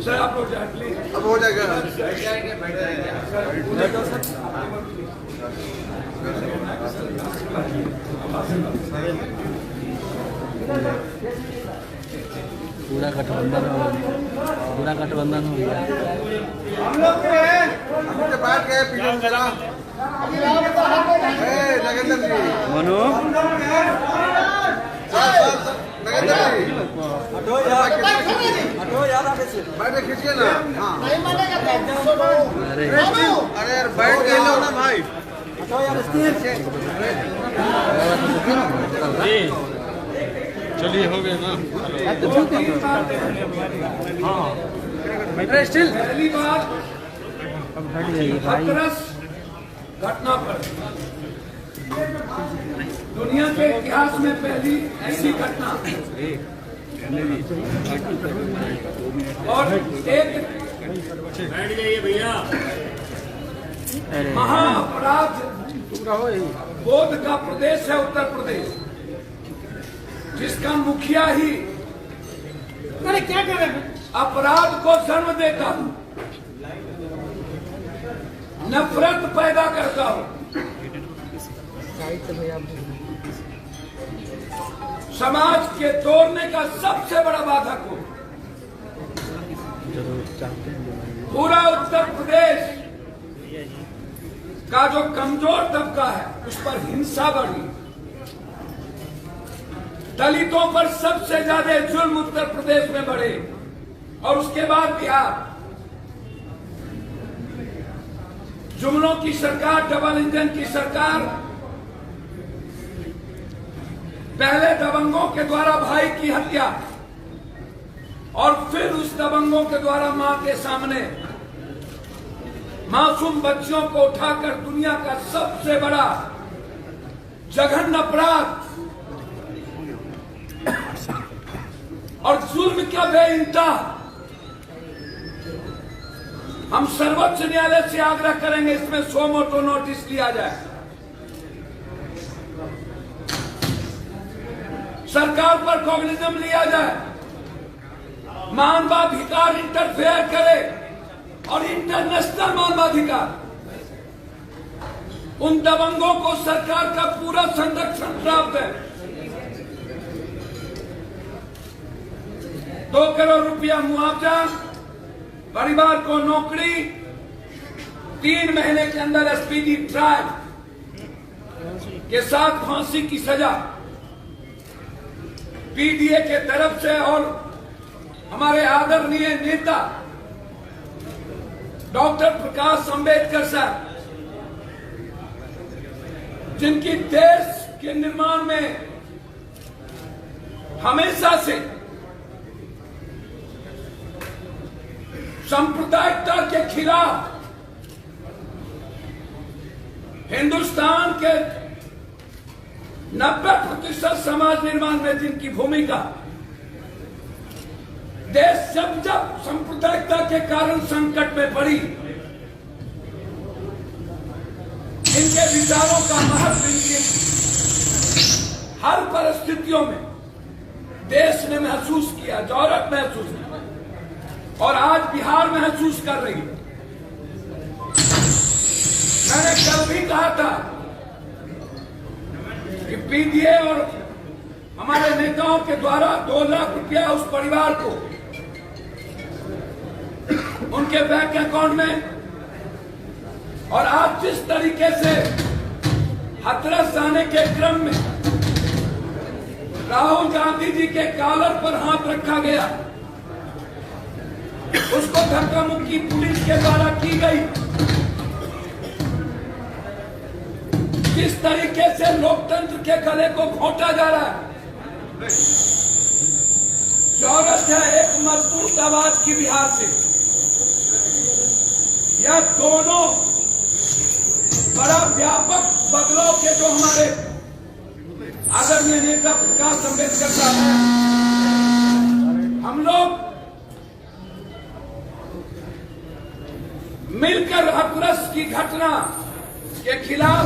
Sir आप लोग जाए प्लीज। अब हो जाएगा। पूरा गठबंधन हो गया। हम लोग बैठ गए पीछे जरा। नगेंद्र जी मनु नगेंद्र जी बैठे खींचिए ना। हाँ अरे अरे यार बैठ गए लो ना भाई। चलिए हो गए ना। स्टिल पहली बार भाई हाथरस घटना पर दुनिया के इतिहास में पहली ऐसी घटना और एक बैठ जाइए भैया। महाअपराध बोध का प्रदेश है उत्तर प्रदेश, जिसका मुखिया ही अरे क्या कर रहे हैं? अपराध को जन्म देता हूं, नफरत पैदा करता हूं, समाज के तोड़ने का सबसे बड़ा बाधक हो। पूरा उत्तर प्रदेश का जो कमजोर तबका है उस पर हिंसा बढ़ी। दलितों पर सबसे ज्यादा जुल्म उत्तर प्रदेश में बढ़े और उसके बाद बिहार। जुमलों की सरकार, डबल इंजन की सरकार, पहले दबंगों के द्वारा भाई की हत्या और फिर उस दबंगों के द्वारा मां के सामने मासूम बच्चियों को उठाकर दुनिया का सबसे बड़ा जघन्य अपराध और जुल्म क्या बेइंतहा। हम सर्वोच्च न्यायालय से आग्रह करेंगे इसमें सो मोटो नोटिस लिया जाए, सरकार पर कॉग्निजम लिया जाए, मानवाधिकार इंटरफेयर करे और इंटरनेशनल मानवाधिकार उन दबंगों को सरकार का पूरा संरक्षण प्राप्त है। 2 करोड़ रुपया मुआवजा, परिवार को नौकरी, 3 महीने के अंदर स्पीडी ट्रायल के साथ फांसी की सजा पीडीए के तरफ से और हमारे आदरणीय नेता डॉक्टर प्रकाश अंबेडकर साहब, जिनकी देश के निर्माण में हमेशा से सांप्रदायिकता के खिलाफ हिंदुस्तान के 90% समाज निर्माण में जिनकी भूमिका, देश जब सांप्रदायिकता के कारण संकट में पड़ी, इनके विचारों का महत्व इनकी हर परिस्थितियों में देश ने महसूस किया, जौरत महसूस किया और आज बिहार महसूस कर रही है। मैंने कल भी कहा था कि पीडीए और हमारे नेताओं के द्वारा 2 लाख रुपया उस परिवार को उनके बैंक अकाउंट में, और आज जिस तरीके से हाथरस जाने के क्रम में राहुल गांधी जी के कॉलर पर हाथ रखा गया, उसको धक्का मुक्की पुलिस के द्वारा की गई, किस तरीके से लोकतंत्र के गले को घोंटा जा रहा है। जरूरत है एक मजबूत आवाज की बिहार से। यह दोनों बड़ा व्यापक बदलाव के जो हमारे आदरणीय नेता प्रकाश अंबेडकर साहब हैं, हम लोग मिलकर हाथरस की घटना के खिलाफ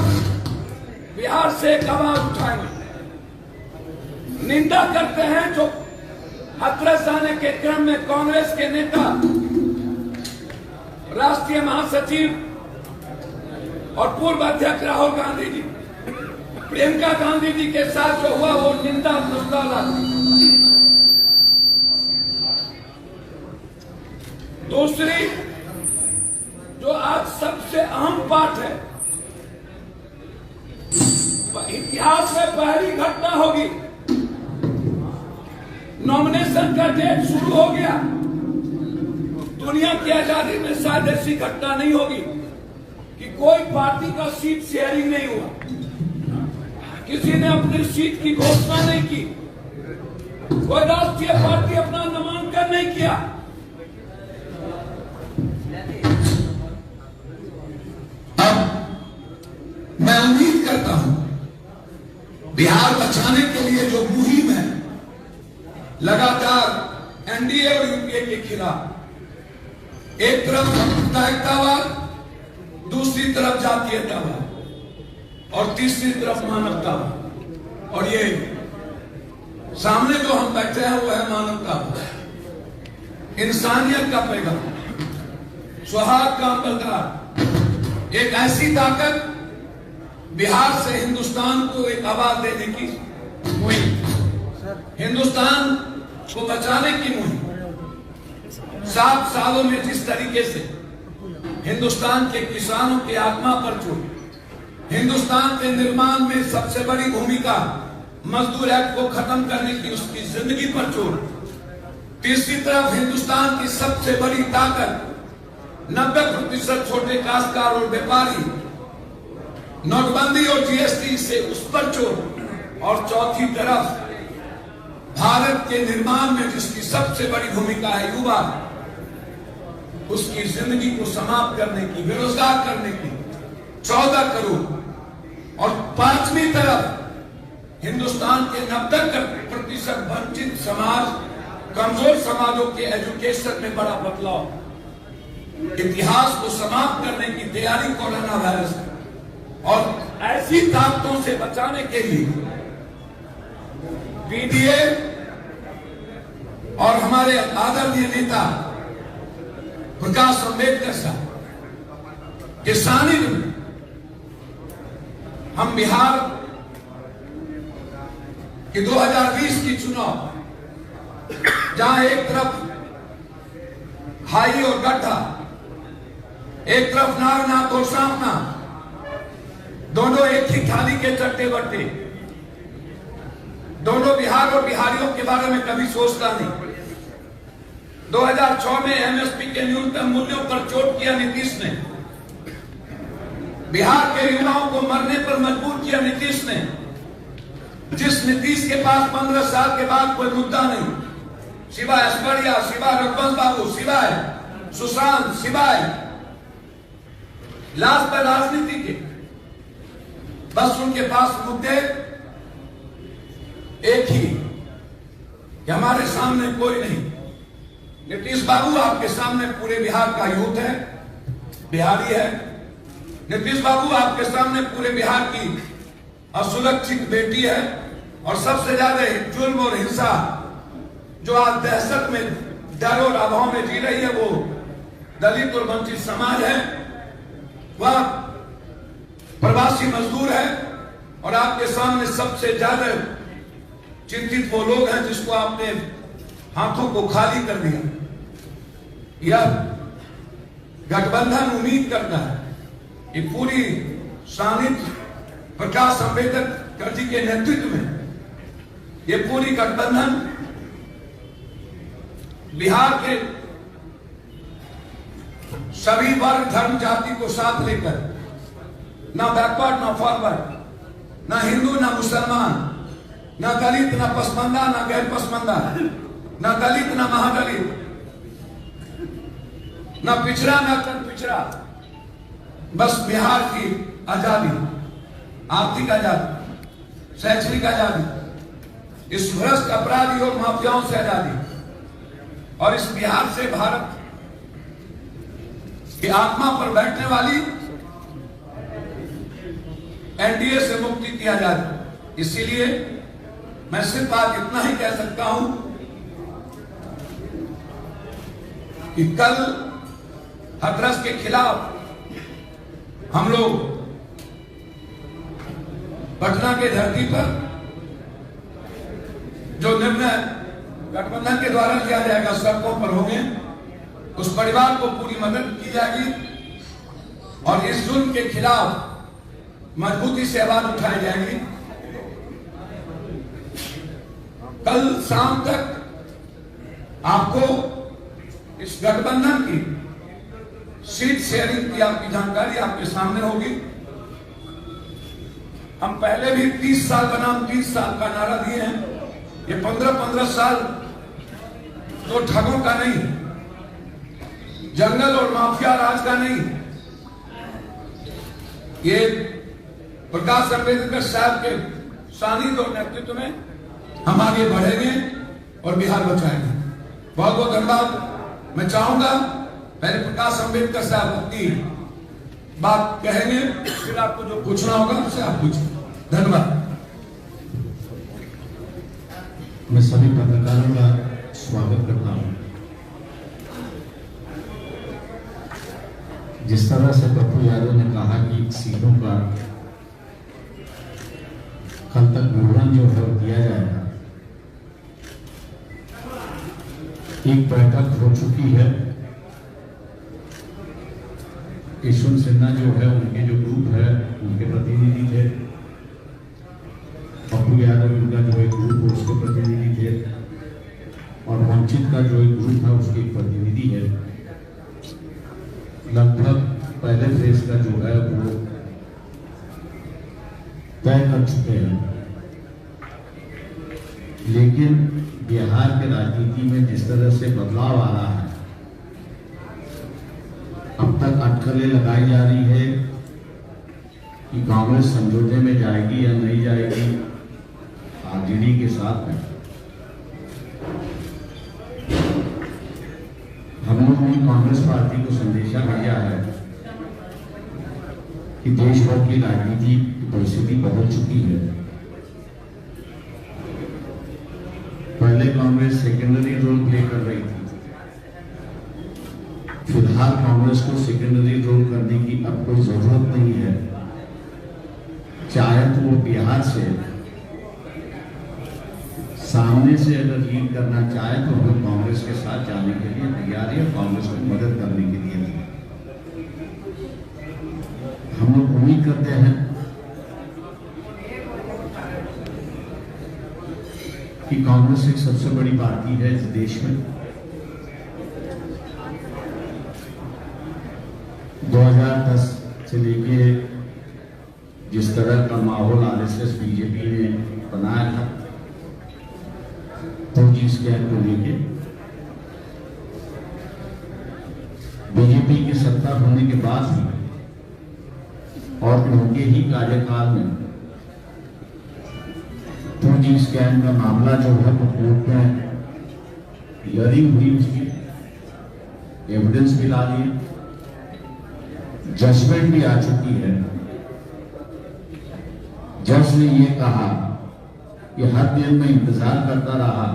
बिहार से एक आवाज उठाएंगे। निंदा करते हैं जो हथरस जाने के क्रम में कांग्रेस के नेता, राष्ट्रीय महासचिव और पूर्व अध्यक्ष राहुल गांधी जी, प्रियंका गांधी जी के साथ जो हुआ वो निंदा प्रस्ताव। दूसरी जो आज सबसे अहम पाठ है, इतिहास में पहली घटना होगी, नॉमिनेशन का डेट शुरू हो गया। दुनिया की आजादी में शायद ऐसी घटना नहीं होगी कि कोई पार्टी का सीट शेयरिंग नहीं हुआ, किसी ने अपनी सीट की घोषणा नहीं की, कोई राष्ट्रीय पार्टी अपना नामांकन नहीं किया। अब मैं उम्मीद करता हूं बिहार बचाने के लिए जो मुहिम है लगातार एनडीए और यूपीए के खिलाफ, एक तरफ सामुदायिकतावाद, दूसरी तरफ जातीयतावाद और तीसरी तरफ मानवतावाद, और ये सामने जो हम बैठे हैं वो है मानवतावाद, इंसानियत का पैगाम, सौहार्द का पैगाम, एक ऐसी ताकत बिहार से हिंदुस्तान को एक आवाज देने की मुहिम, हिंदुस्तान को बचाने की मुहिम। 7 सालों में जिस तरीके से हिंदुस्तान के किसानों की आत्मा पर चोट, हिंदुस्तान के निर्माण में सबसे बड़ी भूमिका मजदूर एक्ट को खत्म करने की उसकी जिंदगी पर चोट, तीसरी तरफ हिंदुस्तान की सबसे बड़ी ताकत 90% छोटे काश्तकार और व्यापारी, नोटबंदी और जीएसटी से उस पर चोट, और चौथी तरफ भारत के निर्माण में जिसकी सबसे बड़ी भूमिका है युवा, उसकी जिंदगी को समाप्त करने की, बेरोजगार करने की 14 करोड़, और 5वीं तरफ हिंदुस्तान के 90% वंचित समाज, कमजोर समाजों के एजुकेशन में बड़ा बदलाव, इतिहास को समाप्त करने की तैयारी कोरोना वायरस, और ऐसी ताकतों से बचाने के लिए पीडीए और हमारे आदरणीय नेता प्रकाश अम्बेडकर साहब के सानिध्य में हम बिहार के 2020 की चुनाव, जहां एक तरफ खाई और गड्ढा, एक तरफ नारनाथ और सामना, दोनों एक ही थाली के चट्टे बट्टे, दोनों बिहार और बिहारियों के बारे में कभी सोचता नहीं। 2006 में एमएसपी के न्यूनतम मूल्यों पर चोट किया नीतीश ने, बिहार के युवाओं को मरने पर मजबूर किया नीतीश ने, जिस नीतीश के पास 15 साल के बाद कोई मुद्दा नहीं, सिवाय ऐश्वर्या, सिवाय रघुवंश बाबू, सिवाय सुशांत, सिवाय लाश पर राजनीति के, बस उनके पास मुद्दे एक ही कि हमारे सामने कोई नहीं। नीतीश बाबू आपके सामने पूरे बिहार का यूथ है, बिहारी है। नीतीश बाबू आपके सामने पूरे बिहार की असुरक्षित बेटी है, और सबसे ज्यादा जुल्म और हिंसा जो आज दहशत में, डर और अभाव में जी रही है, वो दलित और वंचित समाज है, वह प्रवासी मजदूर है, और आपके सामने सबसे ज्यादा चिंतित वो लोग हैं जिसको आपने हाथों को खाली कर दिया। यह गठबंधन उम्मीद करता है कि पूरी सानिध्य प्रकाश अम्बेडकर जी के नेतृत्व में ये पूरी गठबंधन बिहार के सभी वर्ग, धर्म, जाति को साथ लेकर, ना बैकवर्ड ना फॉरवर्ड, ना हिंदू ना मुसलमान, ना दलित ना पसमंदा ना गैर पसमंदा, ना दलित ना महादलित, ना पिछड़ा ना कम पिछड़ा, बस बिहार की आजादी, आर्थिक आजादी, शैक्षणिक आजादी, इस भ्रष्ट अपराधी और माफियाओं से आजादी, और इस बिहार से भारत की आत्मा पर बैठने वाली एनडीए से मुक्ति की आजादी। इसीलिए मैं सिर्फ आज इतना ही कह सकता हूं कि कल हाथरस के खिलाफ हम लोग पटना के धरती पर जो निर्णय गठबंधन के द्वारा लिया जाएगा, सड़कों पर होंगे, उस परिवार को पूरी मदद की जाएगी और इस जुल्म के खिलाफ मजबूती से आवाज उठाई जाएगी। कल शाम तक आपको इस गठबंधन की सीट शेयरिंग की आपकी जानकारी आपके सामने होगी। हम पहले भी 30 साल बनाम 30 साल का नारा दिए हैं। ये 15-15 साल तो ठगों का नहीं, जंगल और माफिया राज का नहीं, ये प्रकाश अंबेडकर साहब के सानिध्य और नेतृत्व में हम आगे बढ़ेंगे और बिहार बचाएंगे। बहुत बहुत धन्यवाद। मैं चाहूंगा पहले प्रकाश अंबेडकर साहब अपनी बात कहेंगे, फिर आपको जो पूछना होगा उससे आप पूछें। धन्यवाद। मैं सभी पत्रकारों का स्वागत करता हूं। जिस तरह से पप्पू यादव ने कहा कि सीटों का कल तक विवरण जो है दिया जाएगा, एक बैठक हो चुकी है। यशवंत सिन्हा जो है उनके जो ग्रुप है उनके प्रतिनिधि थे, पप्पू यादव उनका जो एक ग्रुप है उसके प्रतिनिधि थे, और वंचित का जो एक ग्रुप है उसके एक प्रतिनिधि है। लगभग पहले फेज का जो है वो तय कर चुके हैं। लेकिन बिहार के राजनीति में जिस तरह से बदलाव आ रहा है, अब तक अटकलें लगाई जा रही है कि कांग्रेस समझौते में जाएगी या नहीं जाएगी आरजेडी के साथ में। हम लोगों ने कांग्रेस पार्टी को संदेशा दिया है कि देश भर की राजनीति की परिस्थिति बदल चुकी है। पहले कांग्रेस सेकेंडरी रोल प्ले कर रही थी, फिलहाल कांग्रेस को सेकेंडरी रोल करने की अब कोई जरूरत नहीं है। चाहे तो वो बिहार से सामने से अगर लीड करना चाहे तो वो कांग्रेस के साथ जाने के लिए तैयार है, कांग्रेस को मदद करने के लिए भी। हम लोग उम्मीद करते हैं कि कांग्रेस एक सबसे बड़ी पार्टी है इस देश में। 2010 से लेके जिस तरह का माहौल आरएसएस बीजेपी ने बनाया था, तो जिस गैर को लेके बीजेपी की सत्ता होने के बाद भी और उनके ही कार्यकाल में तो जी स्कैम का मामला जो है वो कोर्ट में हियरिंग हुई, उसकी एविडेंस भी ला ली, जजमेंट भी आ चुकी है। जज ने ये कहा कि हर दिन में इंतजार करता रहा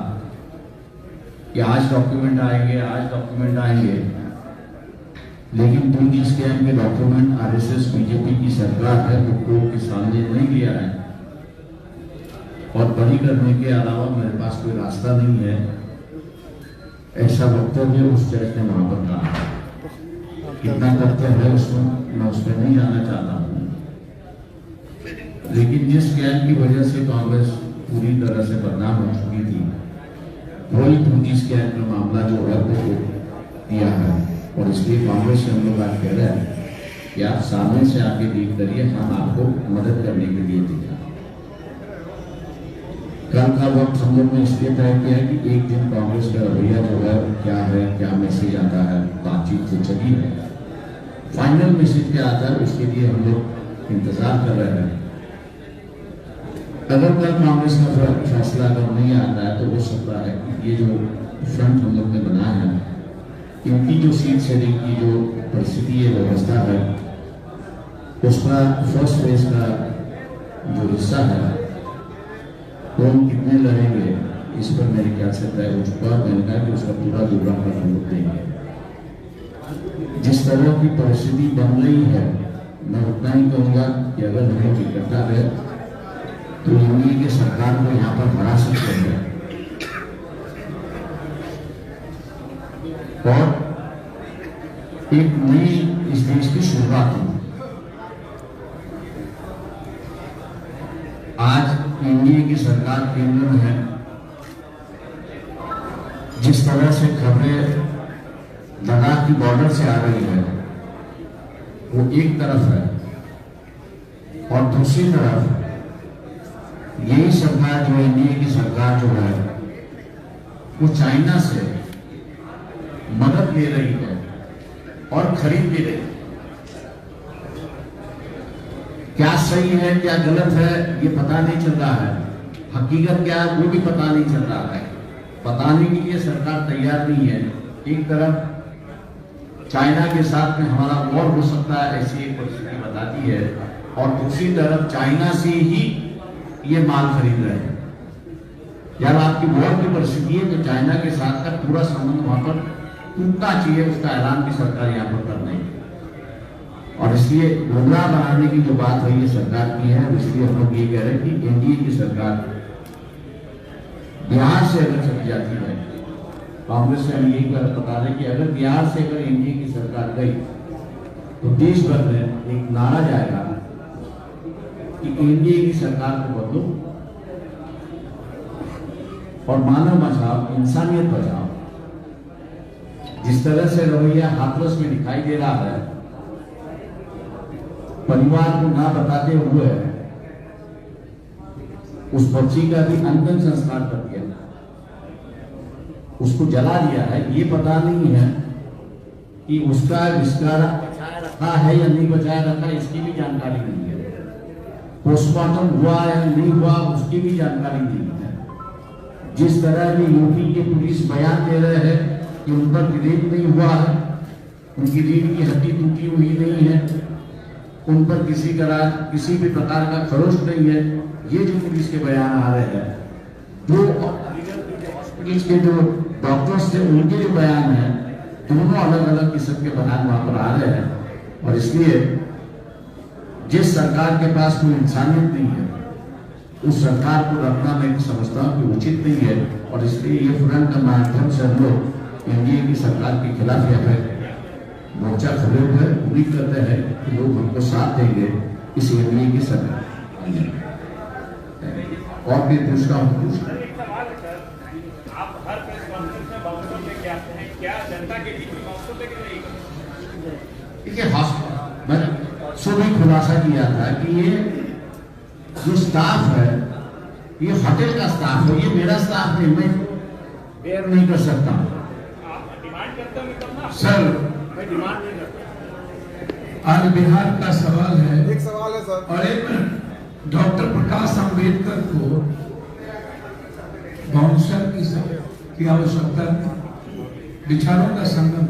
कि आज डॉक्यूमेंट आएंगे, आज डॉक्यूमेंट आएंगे, लेकिन पूंजी स्कैम के डॉक्यूमेंट आरएसएस बीजेपी की सरकार है वो कोर्ट के सामने नहीं लिया है, और बरी करने के अलावा मेरे पास कोई रास्ता नहीं है, ऐसा वक्तव्य उस जज ने वहां पर कहा। कितना करते हैं उसमें मैं उसमें नहीं जाना चाहता हूं, लेकिन जिस स्कैम की वजह से कांग्रेस पूरी तरह से बदनाम हो चुकी थी, वही पूंजी स्कैम का मामला जो है वो दिया है, और इसलिए कांग्रेस से हम लोग आज कह रहे हैं कि आप सामने से आके डील करिए, हम आपको मदद करने के लिए तैयार। कल का वक्त हम लोग ने इसलिए तय किया है कि एक दिन कांग्रेस का रवैया जो है क्या मैसेज आता है, बातचीत तो चली है, फाइनल मैसेज क्या आता है उसके लिए हम लोग इंतजार कर रहे हैं। अगर कल कांग्रेस का फैसला अगर नहीं आता है तो हो सकता है कि ये जो फ्रंट हम लोग ने बनाया है, इनकी जो सीट शेयरिंग की जो परिस्थिति है, व्यवस्था है, उसका फर्स्ट फेज का जो हिस्सा है तो हम कितने लड़ेंगे इस पर मेरे ख्याल से तय हो चुका। मैंने कहा कि उसका पूरा विवरण का सबूत देंगे। जिस तरह की परिस्थिति बन रही है, मैं उतना ही कहूँगा कि अगर हमें इकट्ठा है तो एनडीए की सरकार को यहाँ पर हरा सकते हैं और एक नई इस देश की शुरुआत हुई। आज एनडीए की सरकार केंद्र में है। जिस तरह से खबरें लद्दाख की बॉर्डर से आ रही है वो एक तरफ है, और दूसरी तरफ यही सरकार जो एनडीए की सरकार जो है वो चाइना से मदद ले रही है और खरीद भी रही है। क्या सही है क्या गलत है ये पता नहीं चल रहा है, हकीकत क्या है वो भी पता नहीं चल रहा है। बताने के लिए सरकार तैयार नहीं है। एक तरफ चाइना के साथ में हमारा वॉर हो सकता है ऐसी एक परिस्थिति बताती है, और दूसरी तरफ चाइना से ही ये माल खरीद रहे हैं। यार आपकी वॉर की परिस्थिति है तो चाइना के साथ का पूरा संबंध वहां पर टूटना चाहिए, उसका ऐलान भी सरकार यहाँ पर कर रही है। और इसलिए गुमराह बनाने की जो बात है ये सरकार की है। इसलिए हम लोग ये कह रहे हैं कि एनडीए की सरकार बिहार से अगर चली जाती है, कांग्रेस से हम यही बता रहे कि अगर बिहार से अगर एनडीए की सरकार गई तो देश भर में एक नारा जाएगा कि एनडीए की सरकार को बदलो और मानव बचाओ, इंसानियत बचाओ। जिस तरह से रवैया हाथरस में दिखाई दे रहा है, परिवार को ना बताते हुए उस बच्ची का भी अंतिम संस्कार कर दिया, उसको जला दिया है। ये पता नहीं है कि उसका विस्तार बचाया रखा है या नहीं बचाया रखा, इसकी भी जानकारी नहीं है। पोस्टमार्टम हुआ या नहीं हुआ उसकी भी जानकारी नहीं है। जिस तरह की यूपी के पुलिस बयान दे रहे हैं कि उन पर रेप नहीं हुआ है, उनकी रीढ़ की हड्डी टूटी हुई नहीं है, उन पर किसी भी प्रकार का खरोच नहीं है, ये जो पुलिस के बयान आ रहे हैं, वो हॉस्पिटल के जो डॉक्टर्स थे उनके जो बयान है, दोनों अलग अलग किस्म के बयान वहां पर आ रहे हैं। और इसलिए जिस सरकार के पास कोई इंसानियत नहीं है उस सरकार को रखना मैं समझता हूँ कि उचित नहीं है। और इसलिए ये फ्रंट का माध्यम से हम लोग एनडीए की सरकार के खिलाफ यहाँ पे मोर्चा खड़े हुए उम्मीद करते हैं कि लोग हमको साथ देंगे इस एनडीए की सरकार। और भी पूछता हूँ आप हर प्रेस कॉन्फ्रेंस में वक्तव्य लेके आते हैं, क्या जनता के बीच में वक्तव्य कि नहीं? देखिए, मैंने सुबह खुलासा किया था कि ये जो स्टाफ है ये होटल का स्टाफ है, ये मेरा स्टाफ नहीं, मैं बेयर नहीं कर सकता। आप डिमांड करते हो तब ना? सर, मैं डिमांड नहीं करता। आज बिहार का सवाल है, एक सवाल है सर। और एक डॉक्टर प्रकाश अम्बेडकर को बाउंसर की आवश्यकता नहीं, विचारों का संगम,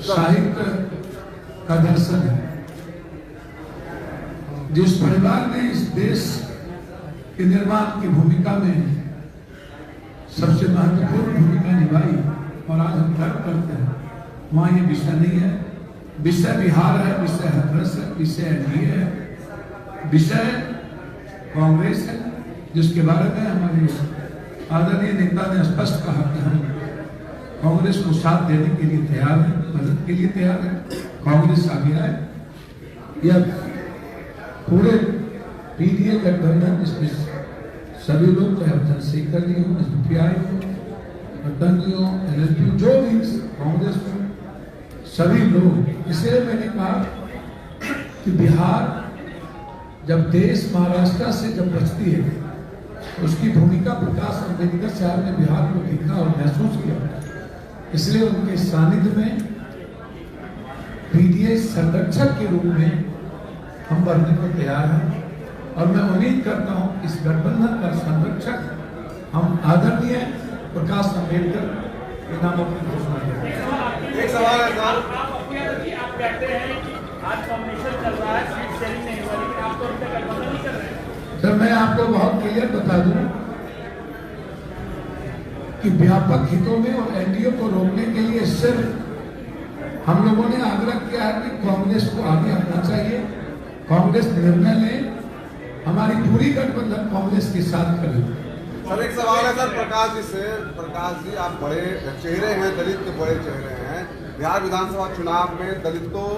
साहित्य का दर्शन है। जिस परिवार ने इस देश के निर्माण की भूमिका में सबसे महत्वपूर्ण भूमिका निभाई और आज हम गर्व करते हैं, वहां ये विषय नहीं है। विषय बिहार है, विषय हाथरस है, विषय एनडीए है, विषय कांग्रेस है, जिसके बारे में हमारे आदरणीय नेता ने स्पष्ट कहा कि हम कांग्रेस को साथ देने के लिए तैयार है, मदद के लिए तैयार है। कांग्रेस आगे आए, यह पूरे पीडीए गठबंधन, इसमें सभी लोग, चाहे चंद्रशेखर जी हो, सीपीआई हो, अटंगी हो, एलएलपी, जो भी कांग्रेस हो, सभी लोग। इसलिए मैंने कहा कि बिहार जब देश महाराष्ट्र से जब बचती है, उसकी भूमिका प्रकाश अम्बेडकर साहब ने बिहार को देखा और महसूस किया। इसलिए उनके सानिध्य में पीडीए संरक्षक के रूप में हम बनने को तैयार हैं, और मैं उम्मीद करता हूं इस गठबंधन का संरक्षक हम आदरणीय प्रकाश अम्बेडकर के नामों की घोषणा करेंगे। एक सवाल है सर। आप कहते हैं कि आज कॉम्बिनेशन चल रहा है, सीट शेयरिंग नहीं हुआ, लेकिन आप तो उनका गठबंधन नहीं कर रहे हैं। सर मैं आपको बहुत क्लियर बता दूं कि व्यापक हितों में और एनडीए को रोकने के लिए सिर्फ हम लोगों ने आग्रह किया है कि कांग्रेस को आगे आना चाहिए, कांग्रेस निर्णय ले, हमारी पूरी गठबंधन कांग्रेस के साथ खड़ी। सर एक सवाल है सर प्रकाश जी से। प्रकाश जी आप बड़े चेहरे हैं, दलित के बड़े चेहरे हैं। बिहार विधानसभा चुनाव में दलितों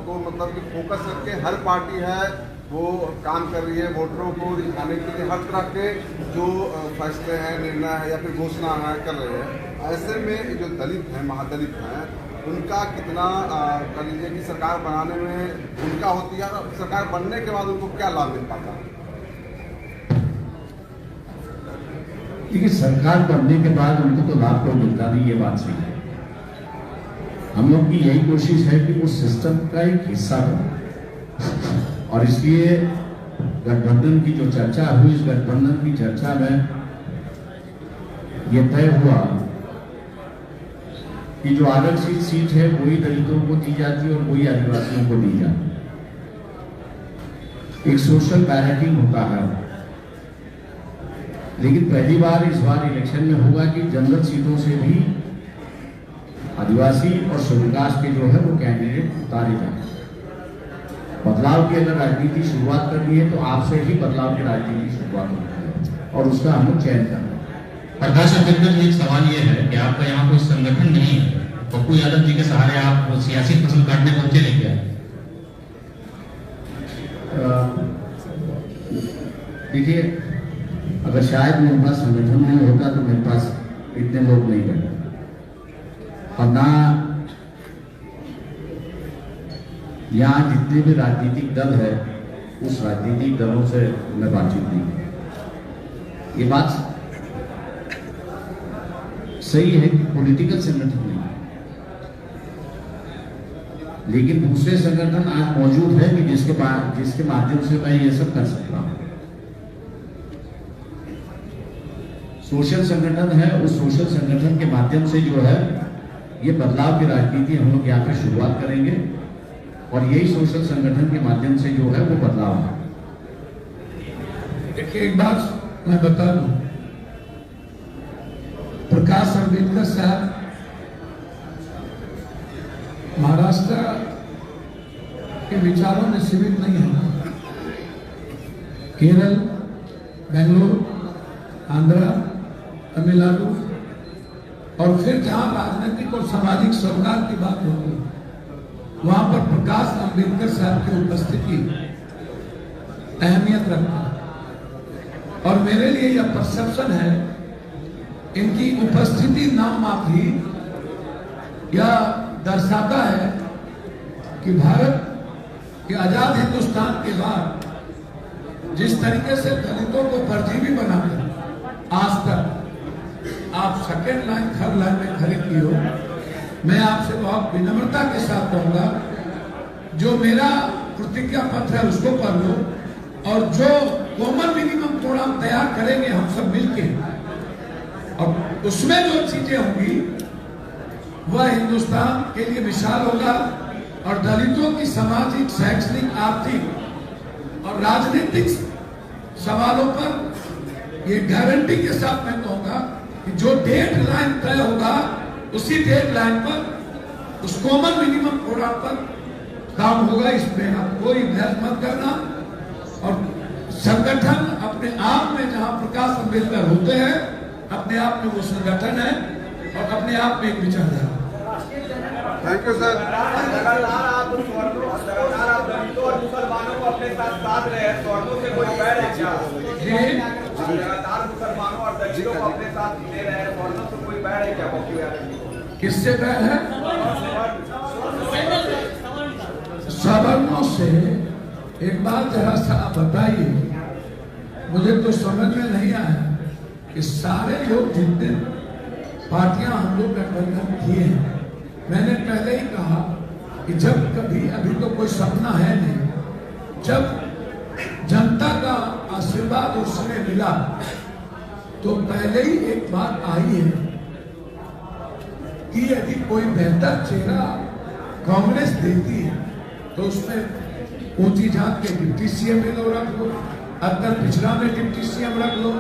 को मतलब कि फोकस करके हर पार्टी है वो काम कर रही है, वोटरों को रिझाने के लिए हर तरह के जो फैसले हैं, निर्णय है या फिर घोषणा है कर रहे हैं। ऐसे में जो दलित हैं, महादलित हैं, उनका कितना कर लीजिए कि सरकार बनाने में भूमिका होती है और सरकार बनने के बाद उनको क्या लाभ मिल पाता है? देखिए सरकार बनने के बाद उनको तो लाभ कोई मिलता नहीं, ये बात सही है। हम लोग की यही कोशिश है कि वो सिस्टम का एक हिस्सा बने और इसलिए गठबंधन की जो चर्चा हुई, इस गठबंधन की चर्चा में ये तय हुआ कि जो आरक्षित सीट है वही दलितों को दी जाती है और वही आदिवासियों को दी जाती है। एक सोशल बैलेंसिंग होता है, लेकिन पहली बार इस बार इलेक्शन में होगा कि जनरल सीटों से भी आदिवासी और सुविकास के जो है वो कैंडिडेट उतारे जाए। बदलाव की अगर राजनीति शुरुआत करनी है तो आपसे ही बदलाव की राजनीति शुरुआत होती है और उसका हम लोग चयन करना है। प्रकाश अम्बेडकर जी, एक सवाल ये है कि आपका यहाँ कोई संगठन नहीं है, पप्पू यादव जी के सहारे आप सियासी फसल काटने पहुंचे नहीं क्या? देखिए अगर शायद मेरे पास संगठन नहीं होता तो मेरे पास इतने लोग नहीं बैठे और ना यहाँ जितने भी राजनीतिक दल है उस राजनीतिक दलों से मैं बातचीत नहीं की। ये बात सही है कि पॉलिटिकल संगठन नहीं, लेकिन दूसरे संगठन आज मौजूद है कि जिसके माध्यम से मैं ये सब कर सकता हूं। सोशल संगठन है, उस सोशल संगठन के माध्यम से जो है ये बदलाव की राजनीति हम लोग यहाँ पे शुरुआत करेंगे और यही सोशल संगठन के माध्यम से जो है वो बदलाव है। देखिए एक बात मैं बता दूं, प्रकाश अम्बेडकर साहब महाराष्ट्र के विचारों में सीमित नहीं है। केरल, बेंगलुरु, आंध्र, तमिलनाडु और फिर जहां राजनीतिक और सामाजिक सरकार की बात होगी वहां पर प्रकाश अम्बेडकर साहब की उपस्थिति अहमियत रखता है और मेरे लिए यह परसेप्शन है, इनकी उपस्थिति नाम मात्र यह दर्शाता है कि भारत के आजाद हिंदुस्तान के बाद जिस तरीके से दलितों को परजीवी बनाकर आज तक आप सेकेंड लाइन थर्ड लाइन में खड़े किए हो, मैं आपसे बहुत विनम्रता के साथ कहूंगा जो मेरा प्रतिज्ञा पत्र है उसको पढ़ लो और जो कॉमन मिनिमम प्रोग्राम तैयार करेंगे हम सब मिलके और उसमें जो चीजें होंगी वह हिंदुस्तान के लिए मिसाल होगा और दलितों की सामाजिक, शैक्षणिक, आर्थिक और राजनीतिक सवालों पर ये गारंटी के साथ मैं कहूंगा कि जो डेड लाइन तय होगा उसी डेड लाइन पर उस कॉमन मिनिमम प्रोग्राम पर काम होगा। इसमें आप कोई बहस मत करना और संगठन अपने आप में जहां प्रकाश अम्बेडकर होते हैं अपने आप में वो संगठन है और अपने आप में एक विचारधारा। Thank you sir. लगातार आप दलितों और मुसलमानों को अपने साथ साथ रहे हैं, स्वर्णों से कोई बैर है क्या? लगातार मुसलमानों और दलितों को अपने साथ ले रहे हैं, स्वर्णों से कोई बैर है क्या पप्पू यादव जी? किससे बैर है? सवर्णों से। एक बात जरा सा बताइए, मुझे तो समझ में नहीं आया कि सारे लोग जितने पार्टियां हम लोग गठबंधन किए हैं, मैंने पहले ही कहा कि जब कभी, अभी तो कोई सपना है नहीं, जब जनता का आशीर्वाद उसने मिला तो पहले ही एक बात आई है कि यदि कोई बेहतर चेहरा कांग्रेस देती है तो उसमें ऊंची जात के डिप्टी सीएम रख लो, अगर पिछड़ा में डिप्टी सीएम रख लो,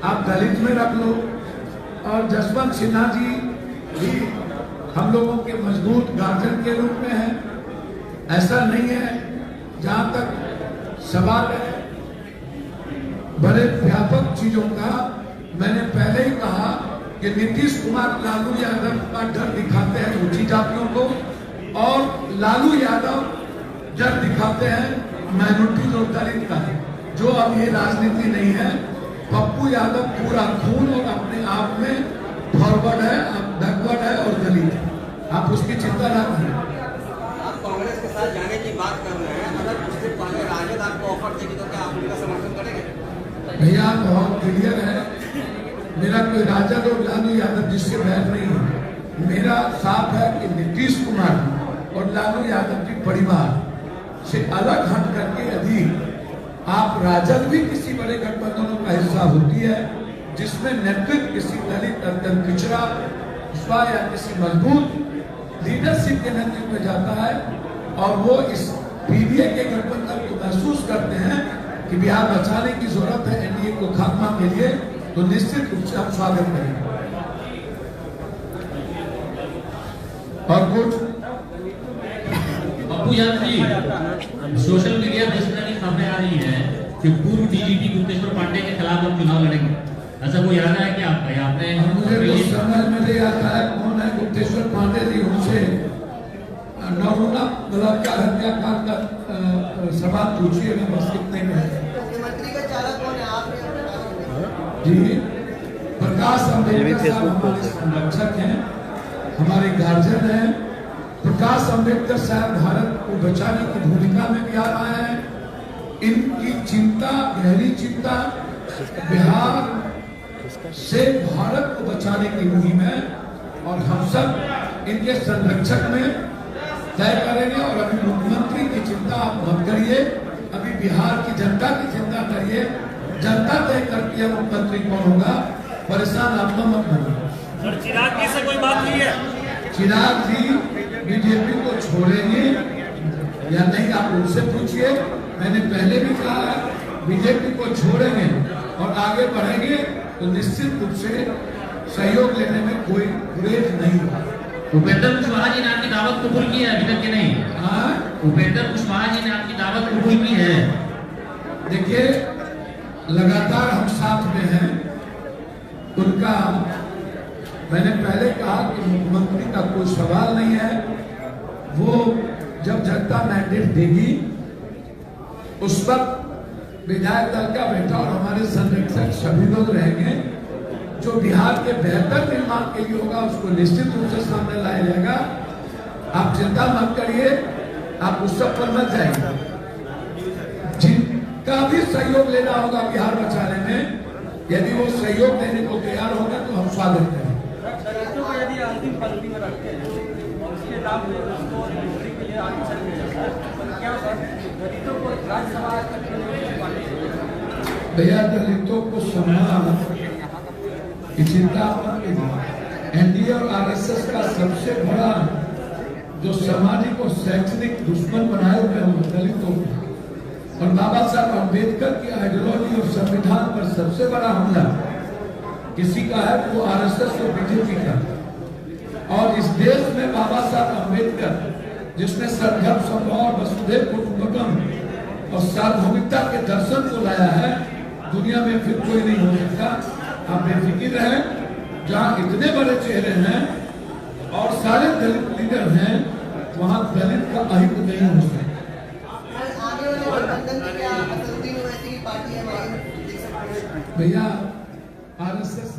आप दलित में रख लो, और जसवंत सिन्हा जी भी हम लोगों के मजबूत गार्जियन के रूप में है। ऐसा नहीं है। जहां तक सवाल है बड़े व्यापक चीजों का, मैंने पहले ही कहा कि नीतीश कुमार लालू यादव का डर दिखाते हैं ऊंची जातियों को, और लालू यादव डर दिखाते हैं माइनॉरिटी और दलित का, जो अब ये राजनीति नहीं है। पप्पू यादव पूरा खून और अपने आप में फॉरवर्ड है, बैकवर्ड है और दलित है। आप उसकी चिंता ना करें। आप कांग्रेस के साथ जाने की बात कर रहे हैं, अगर उससे पहले राजद आपको ऑफर देगी तो क्या आप उनका समर्थन करेंगे? भैया बहुत क्लियर है, मेरा कोई राजद और लालू यादव जिससे बैर नहीं है। मेरा साफ है कि नीतीश कुमार और लालू यादव की परिवार से अलग हट करके यदि आप राजद भी किसी बड़े गठबंधनों का हिस्सा होती है जिसमें नेतृत्व किसी दलित अत्यंत पिछड़ा या किसी मजबूत लीडरशिप के नेतृत्व में जाता है, और वो इस पीडीए के गठबंधन को महसूस करते हैं कि बिहार बचाने की जरूरत है एनडीए को खात्मा के लिए, तो निश्चित रूप से हम स्वागत करेंगे। और कुछ पप्पू यादव जी, सोशल मीडिया पर इस तरह की खबरें आ रही है कि पूर्व डीजीपी गुप्तेश्वर पांडे के खिलाफ हम चुनाव लड़ेंगे, ऐसा कोई इरादा है कि आपने? मुझे कुछ समझ में नहीं आता है कौन है गुप्तेश्वर पांडे जी। उनसे नौरुना बलात्कार हत्याकांड का सवाल पूछिए, मैं बस इतने में। मुख्यमंत्री का चालक कौन है? आप जी, प्रकाश अम्बेडकर साहब हमारे संरक्षक हैं, हमारे गार्जियन हैं। प्रकाश अम्बेडकर साहब भारत को बचाने की भूमिका में भी आ रहे हैं। इनकी चिंता, गहरी चिंता बिहार से भारत को बचाने की मुहिम है, और हम सब इनके संरक्षक में तय करेंगे। और अभी मुख्यमंत्री की चिंता आप मत करिए, अभी बिहार की जनता की चिंता करिए। जनता तय करती है मुख्यमंत्री कौन होगा, परेशान आप मत होइए। चिराग जी से कोई बात नहीं है? चिराग जी बीजेपी को छोड़ेंगे या नहीं, आप उनसे पूछिए। मैंने पहले भी कहा है बीजेपी को छोड़ेंगे और आगे बढ़ेंगे तो निश्चित रूप से सहयोग लेने में कोई गुरेज नहीं होगा। उपेंद्र कुशवाहा जी ने आपकी दावत कबूल की है अभी तक कि नहीं? हाँ, उपेंद्र कुशवाहा जी ने आपकी दावत कबूल की है? देखिए, लगातार हम साथ में हैं उनका। मैंने पहले कहा कि मुख्यमंत्री का कोई सवाल नहीं है। वो जब जनता मैंडेट देगी उस वक्त विधायक दल का बेटा और हमारे संरक्षक सभी लोग रहेंगे। जो बिहार के बेहतर निर्माण के लिए होगा उसको निश्चित रूप से सामने लाया जाएगा। आप चिंता मत करिए, आप उस सब पर मत जाइए। जिनका भी सहयोग लेना होगा बिहार बचाने में, यदि वो सहयोग देने को तैयार होगा तो हम स्वागत करेंगे। यदि अंतिम पंक्ति में रखते हैं उसके नाम पे उसको नौकरी के लिए आगे चल दिया जाता है, तो क्या दलितों को राज्यसभा तक भैया, दलितों को सम्मान की चिंता एनडीए और आरएसएस का सबसे बड़ा जो सामाजिक और शैक्षणिक दुश्मन बनाए हुए हैं दलितों को। और बाबा साहब अम्बेडकर की आइडियोलॉजी और संविधान पर सबसे बड़ा हमला किसी का है वो आरएसएस और बीजेपी का। और इस देश में बाबा साहब अम्बेडकर जिसने सर्वधर्म समभाव वसुधैव कुटुंबकम और सार्वभौमिकता के दर्शन को लाया है, दुनिया में फिर कोई नहीं हो सकता। आप बेफिक्र रहे, जहाँ इतने बड़े चेहरे हैं और सारे दलित लीडर हैं, वहाँ दलित का अहित नहीं हो सकता। आगे वाले गठबंधन की क्या असदुद्दीन ओवैसी की पार्टी है, देख सकते हैं भैया आरएसएस